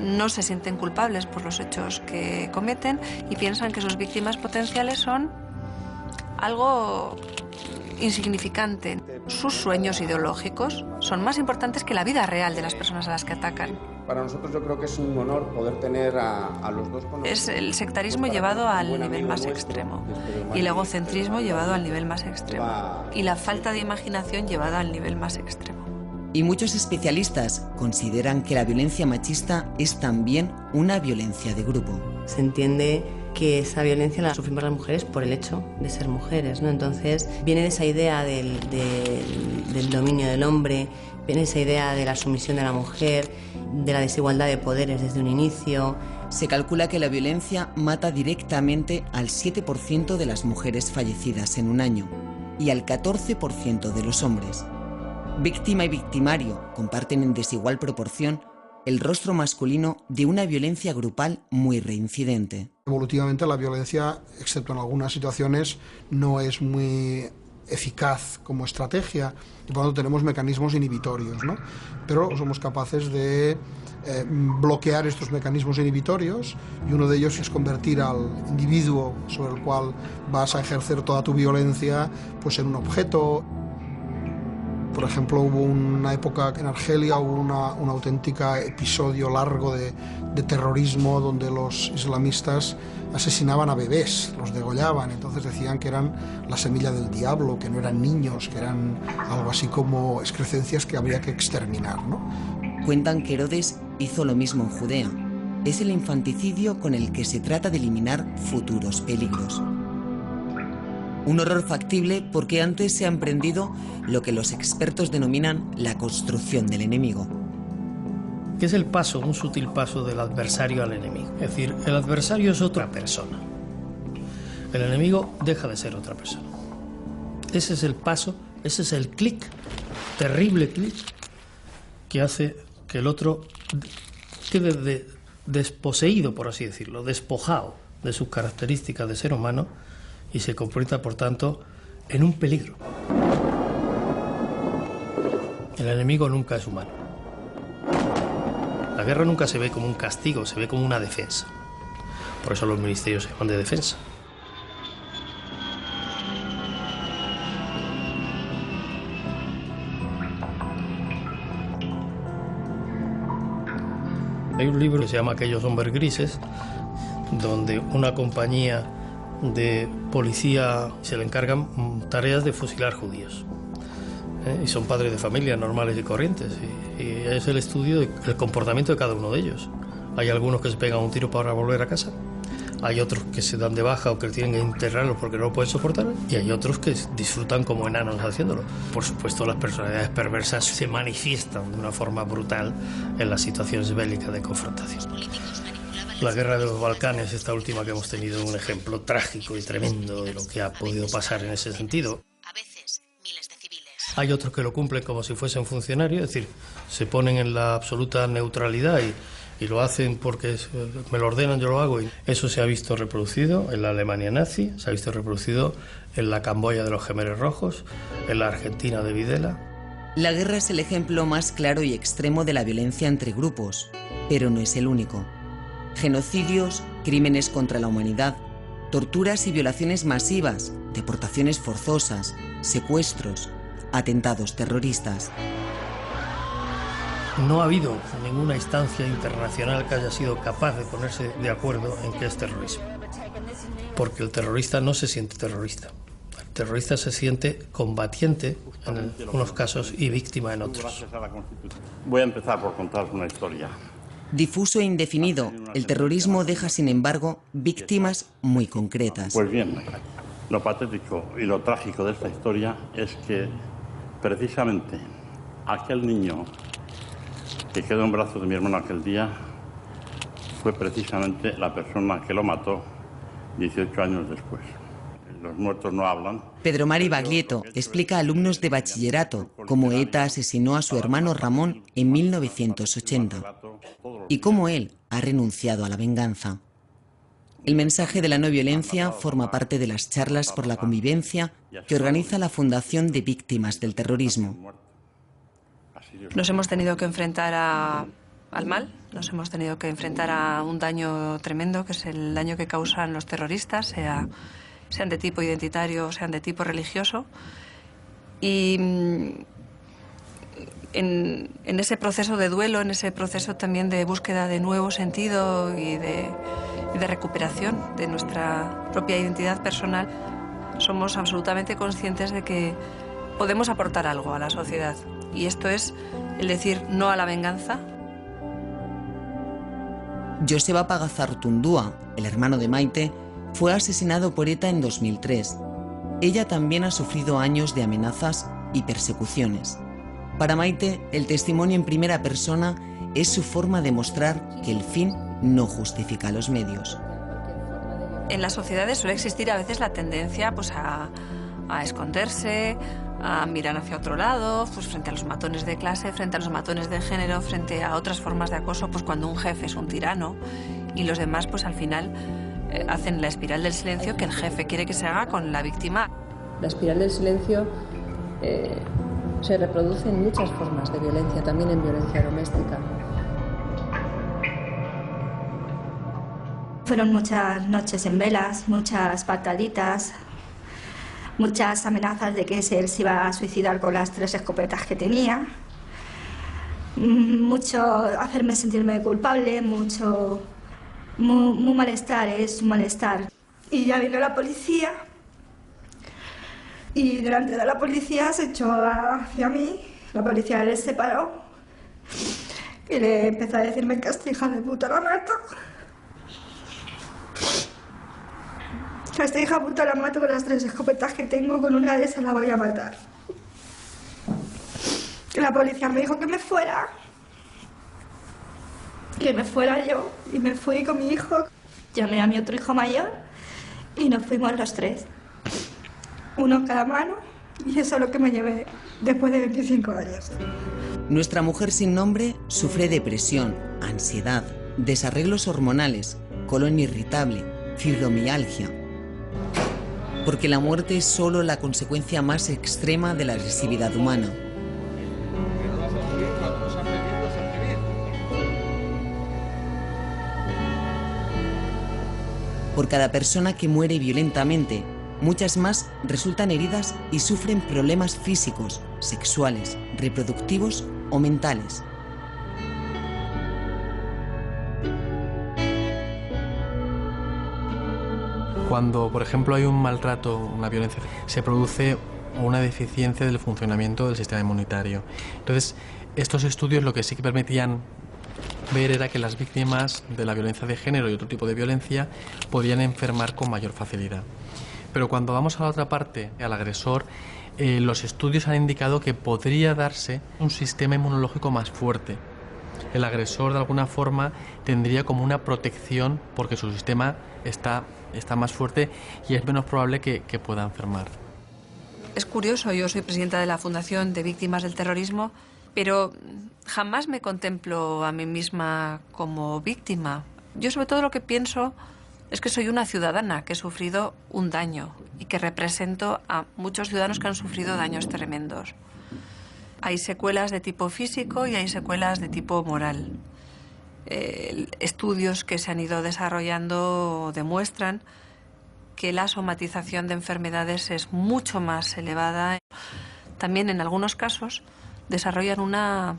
No se sienten culpables por los hechos que cometen y piensan que sus víctimas potenciales son algo insignificante. Sus sueños ideológicos son más importantes que la vida real de las personas a las que atacan. Para nosotros yo creo que es un honor poder tener a los dos... Es el sectarismo llevado al nivel más extremo y el egocentrismo llevado al nivel más extremo y la falta de imaginación llevada al nivel más extremo. Y muchos especialistas consideran que la violencia machista es también una violencia de grupo. Se entiende que esa violencia la sufrimos las mujeres por el hecho de ser mujeres, ¿no? Entonces viene de esa idea del dominio del hombre, viene de esa idea de la sumisión de la mujer, de la desigualdad de poderes desde un inicio. Se calcula que la violencia mata directamente al 7% de las mujeres fallecidas en un año y al 14% de los hombres. Víctima y victimario comparten en desigual proporción el rostro masculino de una violencia grupal muy reincidente. Evolutivamente la violencia, excepto en algunas situaciones, no es muy eficaz como estrategia y por lo tanto tenemos mecanismos inhibitorios, ¿no? Pero somos capaces de bloquear estos mecanismos inhibitorios y uno de ellos es convertir al individuo sobre el cual vas a ejercer toda tu violencia pues en un objeto. Por ejemplo, hubo una época en Argelia, hubo un auténtico episodio largo de terrorismo donde los islamistas asesinaban a bebés, los degollaban, entonces decían que eran la semilla del diablo, que no eran niños, que eran algo así como excrecencias que habría que exterminar, ¿no? Cuentan que Herodes hizo lo mismo en Judea. Es el infanticidio con el que se trata de eliminar futuros peligros. Un horror factible porque antes se ha emprendido lo que los expertos denominan la construcción del enemigo. Que es el paso, un sutil paso del adversario al enemigo. Es decir, el adversario es otra persona. El enemigo deja de ser otra persona. Ese es el paso, ese es el clic, terrible clic, que hace que el otro quede desposeído, por así decirlo, despojado de sus características de ser humano y se convierta, por tanto, en un peligro. El enemigo nunca es humano. La guerra nunca se ve como un castigo, se ve como una defensa. Por eso los ministerios se llaman de defensa. Hay un libro que se llama Aquellos hombres grises, donde una compañía de policía se le encargan tareas de fusilar judíos. Y son padres de familias normales y corrientes. Y es el estudio del comportamiento de cada uno de ellos. Hay algunos que se pegan un tiro para volver a casa. Hay otros que se dan de baja o que tienen que internarlos porque no lo pueden soportar. Y hay otros que disfrutan como enanos haciéndolo. Por supuesto, las personalidades perversas se manifiestan de una forma brutal en las situaciones bélicas de confrontación. La guerra de los Balcanes, esta última que hemos tenido, es un ejemplo trágico y tremendo de lo que ha podido pasar en ese sentido. Hay otros que lo cumplen como si fuesen funcionarios, es decir, se ponen en la absoluta neutralidad y lo hacen porque me lo ordenan, yo lo hago. Y eso se ha visto reproducido en la Alemania nazi, se ha visto reproducido en la Camboya de los Jemeres Rojos, en la Argentina de Videla. La guerra es el ejemplo más claro y extremo de la violencia entre grupos, pero no es el único. Genocidios, crímenes contra la humanidad, torturas y violaciones masivas, deportaciones forzosas, secuestros, atentados terroristas. No ha habido ninguna instancia internacional que haya sido capaz de ponerse de acuerdo en qué es terrorismo. Porque el terrorista no se siente terrorista. El terrorista se siente combatiente en unos casos y víctima en otros. Voy a empezar por contaros una historia. Difuso e indefinido, el terrorismo deja, sin embargo, víctimas muy concretas. Pues bien, lo patético y lo trágico de esta historia es que precisamente aquel niño que quedó en brazos de mi hermano aquel día fue precisamente la persona que lo mató 18 años después. Los muertos no hablan. Pedro Mari Baglietto explica a alumnos de bachillerato cómo ETA asesinó a su hermano Ramón en 1980 y cómo él ha renunciado a la venganza. El mensaje de la no violencia forma parte de las charlas por la convivencia que organiza la Fundación de Víctimas del Terrorismo. Nos hemos tenido que enfrentar al mal, nos hemos tenido que enfrentar a un daño tremendo, que es el daño que causan los terroristas, sean de tipo identitario o sean de tipo religioso. Y en ese proceso de duelo, en ese proceso también de búsqueda de nuevo sentido y de recuperación de nuestra propia identidad personal, somos absolutamente conscientes de que podemos aportar algo a la sociedad. Y esto es el decir no a la venganza. Joseba Pagazartundúa, el hermano de Maite, fue asesinado por ETA en 2003. Ella también ha sufrido años de amenazas y persecuciones. Para Maite, el testimonio en primera persona es su forma de mostrar que el fin no justifica los medios. En las sociedades suele existir a veces la tendencia a esconderse, a mirar hacia otro lado, pues frente a los matones de clase, frente a los matones de género, frente a otras formas de acoso, pues cuando un jefe es un tirano y los demás pues al final hacen la espiral del silencio que el jefe quiere que se haga con la víctima. La espiral del silencio se reproduce en muchas formas de violencia, también en violencia doméstica. Fueron muchas noches en velas, muchas pataditas, muchas amenazas de que él se iba a suicidar con las 3 escopetas que tenía, mucho hacerme sentirme culpable, mucho muy malestar, es un malestar. Y ya vino la policía y delante de la policía se echó hacia mí, la policía le separó y le empezó a decirme que esta hija de puta la mato. A esta hija puta la mato con las 3 escopetas que tengo, con una de esas la voy a matar. La policía me dijo que me fuera yo, y me fui con mi hijo. Llamé a mi otro hijo mayor y nos fuimos los 3, uno en cada mano, y eso es lo que me llevé después de 25 años. Nuestra mujer sin nombre sufre depresión, ansiedad, desarreglos hormonales, colon irritable, fibromialgia. Porque la muerte es solo la consecuencia más extrema de la agresividad humana. Por cada persona que muere violentamente, muchas más resultan heridas y sufren problemas físicos, sexuales, reproductivos o mentales. Cuando, por ejemplo, hay un maltrato, una violencia, se produce una deficiencia del funcionamiento del sistema inmunitario. Entonces, estos estudios lo que sí que permitían ver era que las víctimas de la violencia de género y otro tipo de violencia podían enfermar con mayor facilidad. Pero cuando vamos a la otra parte, al agresor, los estudios han indicado que podría darse un sistema inmunológico más fuerte. El agresor, de alguna forma, tendría como una protección porque su sistema está más fuerte y es menos probable que pueda enfermar. Es curioso, yo soy presidenta de la Fundación de Víctimas del Terrorismo, pero jamás me contemplo a mí misma como víctima. Yo sobre todo lo que pienso es que soy una ciudadana que he sufrido un daño y que represento a muchos ciudadanos que han sufrido daños tremendos. Hay secuelas de tipo físico y hay secuelas de tipo moral. Estudios que se han ido desarrollando demuestran que la somatización de enfermedades es mucho más elevada. También en algunos casos desarrollan una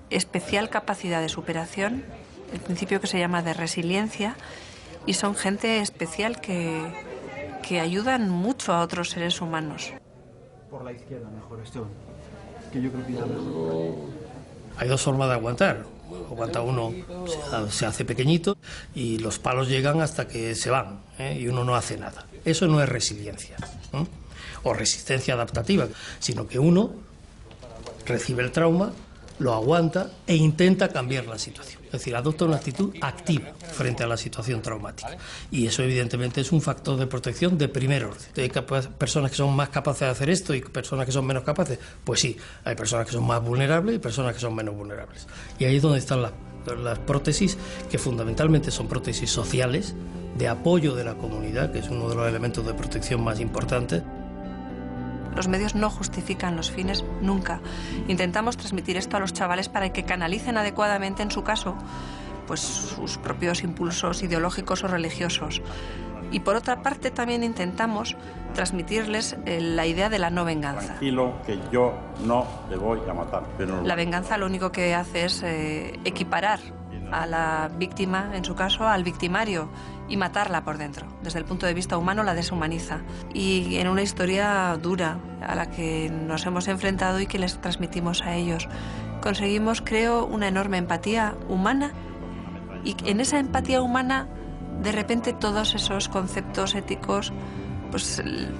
especial capacidad de superación, el principio que se llama de resiliencia, y son gente especial que ayudan mucho a otros seres humanos. Por la izquierda mejor esto, que yo creo que irá mejor. Hay dos formas de aguantar. Aguanta uno, se hace pequeñito y los palos llegan hasta que se van, y uno no hace nada. Eso no es resiliencia, o resistencia adaptativa, sino que uno recibe el trauma, lo aguanta e intenta cambiar la situación. Es decir, adopta una actitud activa frente a la situación traumática. Y eso evidentemente es un factor de protección de primer orden. ¿Hay personas que son más capaces de hacer esto y personas que son menos capaces? Pues sí, hay personas que son más vulnerables y personas que son menos vulnerables. Y ahí es donde están las prótesis, que fundamentalmente son prótesis sociales, de apoyo de la comunidad, que es uno de los elementos de protección más importantes. Los medios no justifican los fines nunca. Intentamos transmitir esto a los chavales para que canalicen adecuadamente, en su caso, pues sus propios impulsos ideológicos o religiosos. Y por otra parte también intentamos transmitirles la idea de la no venganza. Tranquilo, que yo no te voy a matar. Pero... La venganza lo único que hace es equiparar a la víctima, en su caso, al victimario, y matarla por dentro. Desde el punto de vista humano la deshumaniza. Y en una historia dura a la que nos hemos enfrentado y que les transmitimos a ellos, conseguimos, creo, una enorme empatía humana, y en esa empatía humana, de repente, todos esos conceptos éticos, pues, en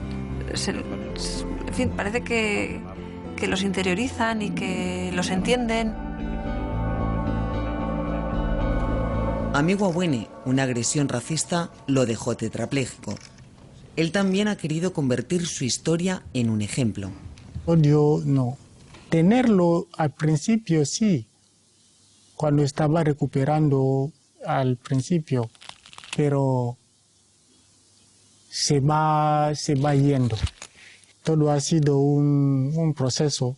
fin, parece que los interiorizan y que los entienden. Amigo Awene, una agresión racista lo dejó tetrapléjico. Él también ha querido convertir su historia en un ejemplo. Odio no. Tenerlo al principio sí, cuando estaba recuperando al principio, pero se va yendo. Todo ha sido un proceso,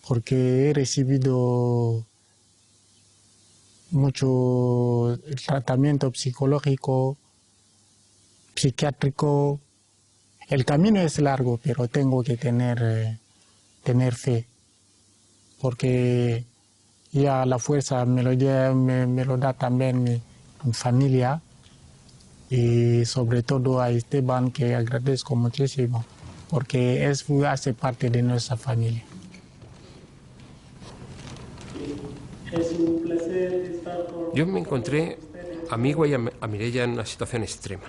porque he recibido mucho tratamiento psicológico, psiquiátrico. El camino es largo, pero tengo que tener fe, porque ya la fuerza me lo da también mi familia, y sobre todo a Esteban, que agradezco muchísimo, porque hace parte de nuestra familia. Es un placer estar con... Yo me encontré a Migua y a Mireia en una situación extrema.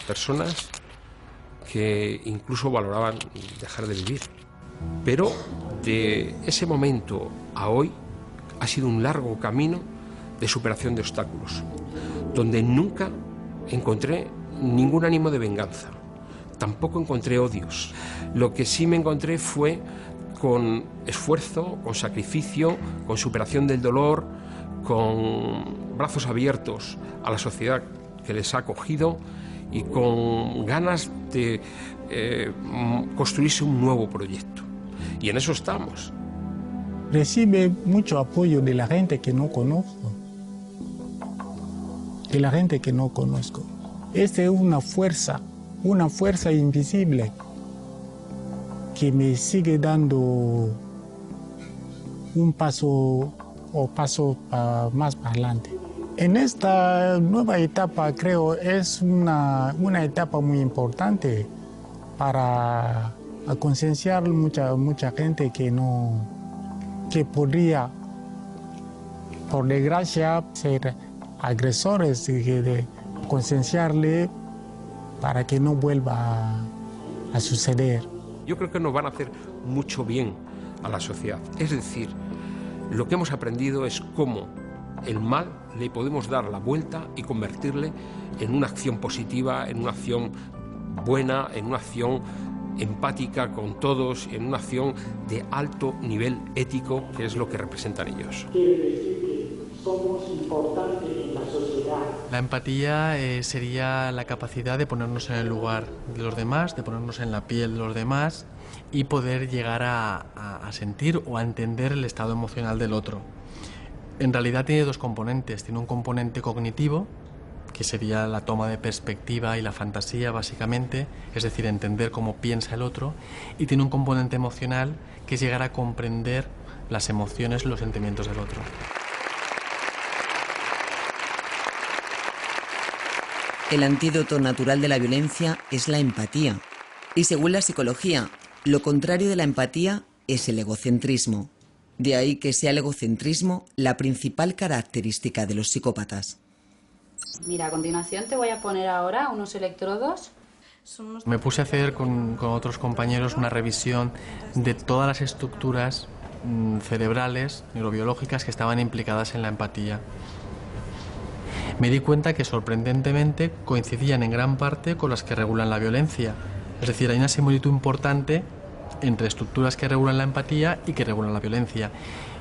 Personas que incluso valoraban dejar de vivir. Pero de ese momento a hoy ha sido un largo camino de superación de obstáculos, donde nunca encontré ningún ánimo de venganza. Tampoco encontré odios. Lo que sí me encontré fue con esfuerzo, con sacrificio, con superación del dolor, con brazos abiertos a la sociedad que les ha acogido y con ganas de construirse un nuevo proyecto. Y en eso estamos. Recibe mucho apoyo de la gente que no conozco. Esta es una fuerza invisible que me sigue dando un paso más para adelante. En esta nueva etapa creo es una etapa muy importante para concienciar mucha gente que podría, por desgracia, ser agresores, de concienciarle para que no vuelva a suceder. Yo creo que nos van a hacer mucho bien a la sociedad. Es decir, lo que hemos aprendido es cómo el mal le podemos dar la vuelta y convertirle en una acción positiva, en una acción buena, en una acción empática con todos, en una acción de alto nivel ético, que es lo que representan ellos. Somos importantes en la sociedad. La empatía sería la capacidad de ponernos en el lugar de los demás, de ponernos en la piel de los demás y poder llegar a sentir o a entender el estado emocional del otro. En realidad tiene dos componentes. Tiene un componente cognitivo, que sería la toma de perspectiva y la fantasía, básicamente, es decir, entender cómo piensa el otro, y tiene un componente emocional, que es llegar a comprender las emociones y los sentimientos del otro. El antídoto natural de la violencia es la empatía. Y según la psicología, lo contrario de la empatía es el egocentrismo. De ahí que sea el egocentrismo la principal característica de los psicópatas. Mira, a continuación te voy a poner ahora unos electrodos. Me puse a hacer con otros compañeros una revisión de todas las estructuras cerebrales, neurobiológicas, que estaban implicadas en la empatía. Me di cuenta que sorprendentemente coincidían en gran parte con las que regulan la violencia. Es decir, hay una similitud importante entre estructuras que regulan la empatía y que regulan la violencia.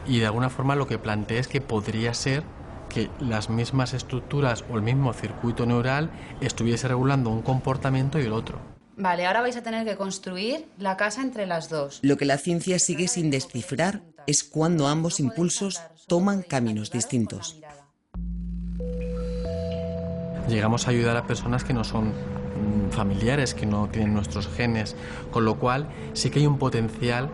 Y de alguna forma lo que planteé es que podría ser que las mismas estructuras o el mismo circuito neural estuviese regulando un comportamiento y el otro. Vale, ahora vais a tener que construir la casa entre las dos. Lo que la ciencia sigue sin descifrar es cuando ambos impulsos toman caminos distintos. Llegamos a ayudar a personas que no son familiares, que no tienen nuestros genes, con lo cual sí que hay un potencial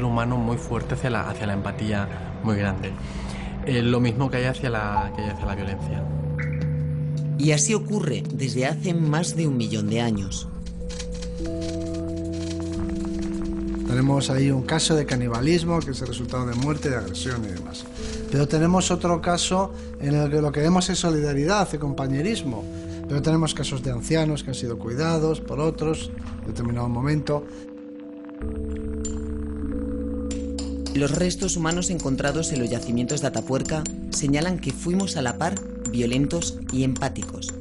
humano muy fuerte hacia la empatía muy grande. Lo mismo que hay hacia la violencia. Y así ocurre desde hace más de 1 millón de años. Tenemos ahí un caso de canibalismo, que es el resultado de muerte, de agresión y demás. Pero tenemos otro caso en el que lo que vemos es solidaridad y compañerismo. Pero tenemos casos de ancianos que han sido cuidados por otros en determinado momento. Los restos humanos encontrados en los yacimientos de Atapuerca señalan que fuimos a la par violentos y empáticos.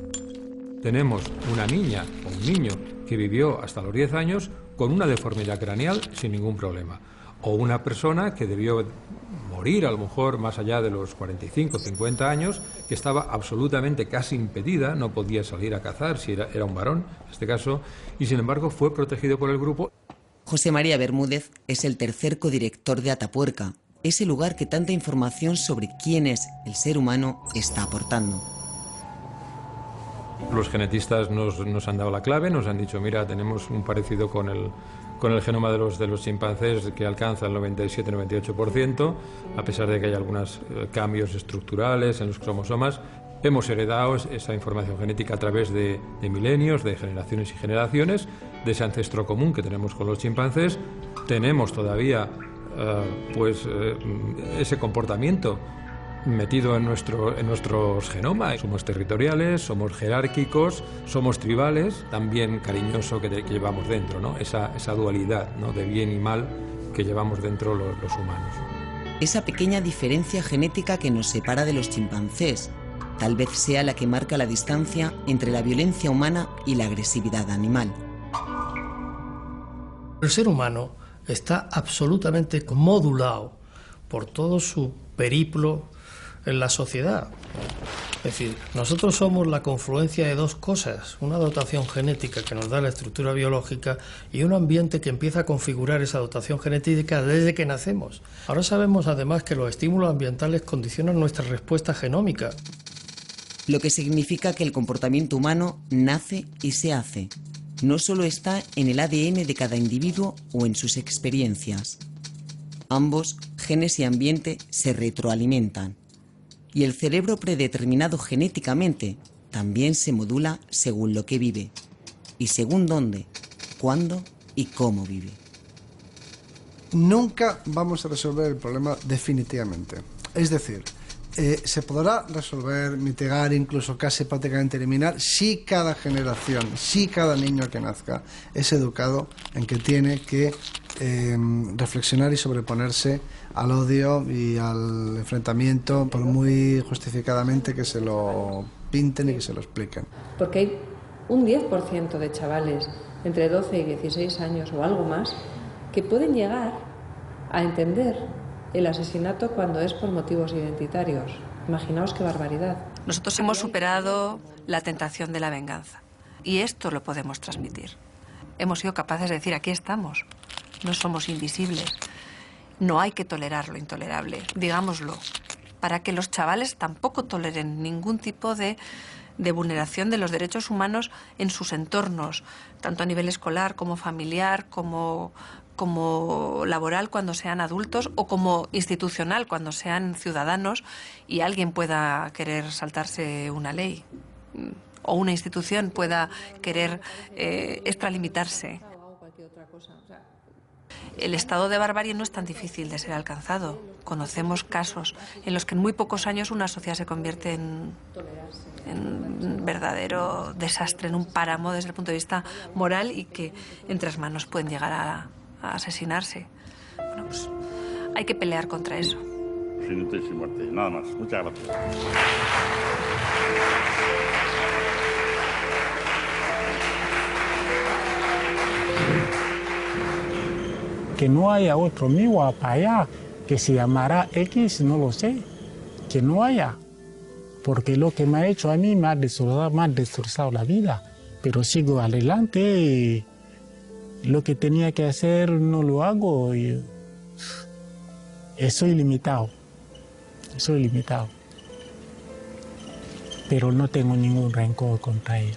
Tenemos una niña o un niño que vivió hasta los 10 años con una deformidad craneal sin ningún problema. O una persona que debió morir a lo mejor más allá de los 45 o 50 años, que estaba absolutamente casi impedida, no podía salir a cazar si era un varón, en este caso, y sin embargo fue protegido por el grupo. José María Bermúdez es el tercer codirector de Atapuerca, ese lugar que tanta información sobre quién es el ser humano está aportando. Los genetistas nos han dado la clave, nos han dicho, mira, tenemos un parecido con el genoma de los chimpancés que alcanza el 97-98%, a pesar de que hay algunos cambios estructurales en los cromosomas. Hemos heredado esa información genética a través de milenios, de generaciones y generaciones, de ese ancestro común que tenemos con los chimpancés. Tenemos todavía ese comportamiento metido en nuestros genomas. Somos territoriales, somos jerárquicos, somos tribales, también cariñoso que llevamos dentro, ¿no? Esa dualidad, ¿no?, de bien y mal que llevamos dentro los humanos. Esa pequeña diferencia genética que nos separa de los chimpancés tal vez sea la que marca la distancia entre la violencia humana y la agresividad animal. El ser humano está absolutamente modulado por todo su periplo en la sociedad. Es decir, nosotros somos la confluencia de dos cosas, una dotación genética que nos da la estructura biológica y un ambiente que empieza a configurar esa dotación genética desde que nacemos. Ahora sabemos además que los estímulos ambientales condicionan nuestra respuesta genómica. Lo que significa que el comportamiento humano nace y se hace. No solo está en el ADN de cada individuo o en sus experiencias. Ambos, genes y ambiente, se retroalimentan. Y el cerebro predeterminado genéticamente también se modula según lo que vive y según dónde, cuándo y cómo vive. Nunca vamos a resolver el problema definitivamente. Es decir, se podrá resolver, mitigar, incluso casi prácticamente eliminar si cada generación, si cada niño que nazca es educado en que tiene que reflexionar y sobreponerse al odio y al enfrentamiento, por muy justificadamente que se lo pinten y que se lo expliquen. Porque hay un 10% de chavales entre 12 y 16 años o algo más que pueden llegar a entender el asesinato cuando es por motivos identitarios. Imaginaos qué barbaridad. Nosotros hemos superado la tentación de la venganza y esto lo podemos transmitir. Hemos sido capaces de decir, aquí estamos, no somos invisibles, no hay que tolerar lo intolerable, digámoslo, para que los chavales tampoco toleren ningún tipo de vulneración de los derechos humanos en sus entornos, tanto a nivel escolar como familiar, como laboral cuando sean adultos o como institucional cuando sean ciudadanos y alguien pueda querer saltarse una ley o una institución pueda querer extralimitarse. El estado de barbarie no es tan difícil de ser alcanzado. Conocemos casos en los que en muy pocos años una sociedad se convierte en un verdadero desastre, en un páramo desde el punto de vista moral y que entre las manos pueden llegar a asesinarse. Bueno, pues hay que pelear contra eso. Sin lucha y sin muerte, nada más. Muchas gracias. Que no haya otro mío para allá que se llamará X, no lo sé. Que no haya. Porque lo que me ha hecho a mí me ha destrozado la vida. Pero sigo adelante y lo que tenía que hacer no lo hago. Y soy limitado. Soy limitado. Pero no tengo ningún rencor contra él.